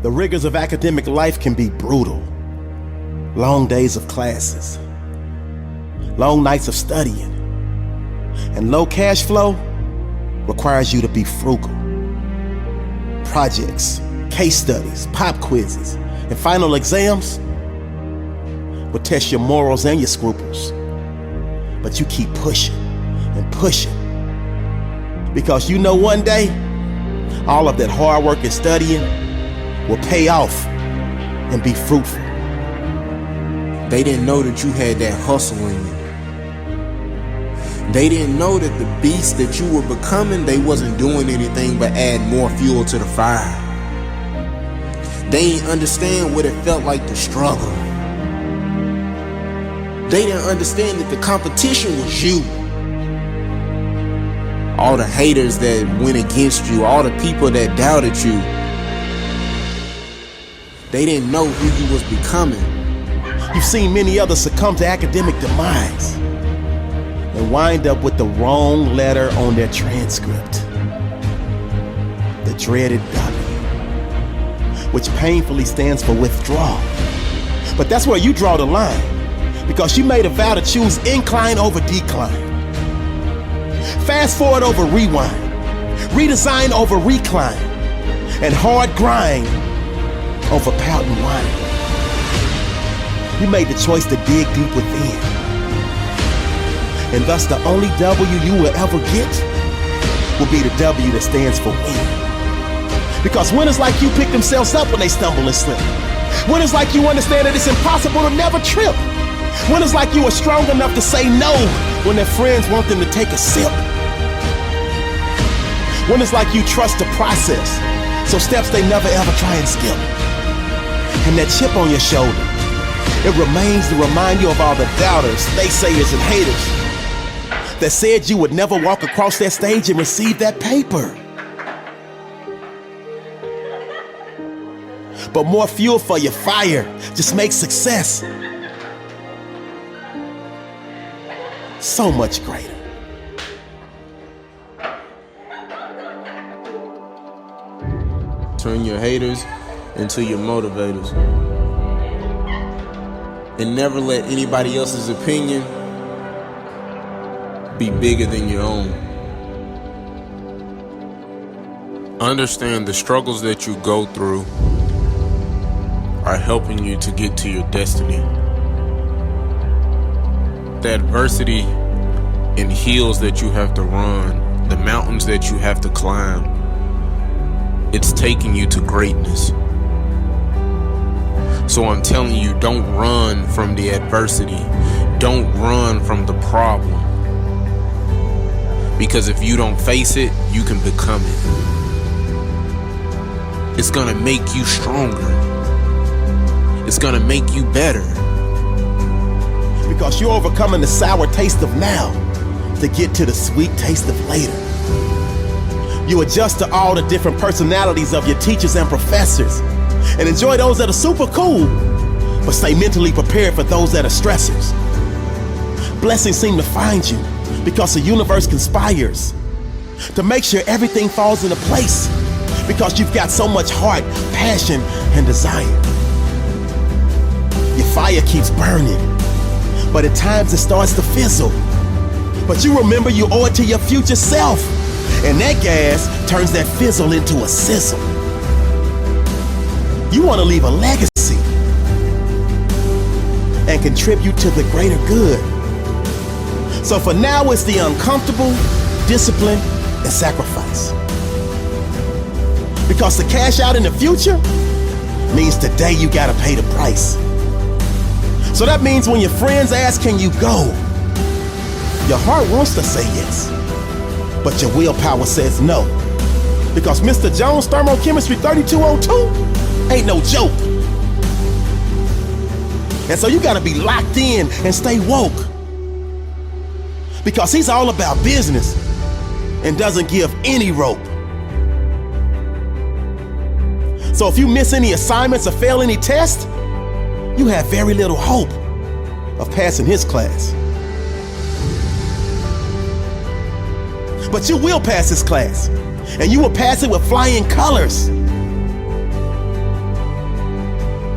The rigors of academic life can be brutal. Long days of classes, long nights of studying, and low cash flow requires you to be frugal. Projects, case studies, pop quizzes, and final exams will test your morals and your scruples. But you keep pushing and pushing because you know one day all of that hard work and studying will pay off and be fruitful. They didn't know that you had that hustle in you. They didn't know that the beast that you were becoming, they wasn't doing anything but add more fuel to the fire. They didn't understand what it felt like to struggle. They didn't understand that the competition was you. All the haters that went against you, all the people that doubted you, they didn't know who you was becoming. You've seen many others succumb to academic demise and wind up with the wrong letter on their transcript. The dreaded W, which painfully stands for withdrawal. But that's where you draw the line, because you made a vow to choose incline over decline. Fast forward over rewind, redesign over recline, and hard grind over pout and whine. You made the choice to dig deep within. And thus the only W you will ever get will be the W that stands for win. Because winners like you pick themselves up when they stumble and slip. Winners like you understand that it's impossible to never trip. Winners like you are strong enough to say no when their friends want them to take a sip. Winners like you trust the process, so steps they never ever try and skip. And that chip on your shoulder, it remains to remind you of all the doubters, naysayers, and haters that said you would never walk across that stage and receive that paper. But more fuel for your fire just makes success so much greater. Turn your haters into your motivators. And never let anybody else's opinion be bigger than your own. Understand the struggles that you go through are helping you to get to your destiny. The adversity and hills that you have to run, the mountains that you have to climb, it's taking you to greatness. So I'm telling you, don't run from the adversity. Don't run from the problem. Because if you don't face it, you can become it. It's gonna make you stronger. It's gonna make you better. Because you're overcoming the sour taste of now to get to the sweet taste of later. You adjust to all the different personalities of your teachers and professors and enjoy those that are super cool, but stay mentally prepared for those that are stressors. Blessings seem to find you because the universe conspires to make sure everything falls into place because you've got so much heart, passion, and desire. Your fire keeps burning, but at times it starts to fizzle. But you remember you owe it to your future self, and that gas turns that fizzle into a sizzle. You want to leave a legacy and contribute to the greater good. So for now, it's the uncomfortable, discipline, and sacrifice. Because to cash out in the future means today you gotta pay the price. So that means when your friends ask, can you go? Your heart wants to say yes, but your willpower says no. Because Mr. Jones' Thermochemistry 3202 ain't no joke. And so you gotta be locked in and stay woke. Because he's all about business and doesn't give any rope. So if you miss any assignments or fail any test, you have very little hope of passing his class. But you will pass his class, and you will pass it with flying colors.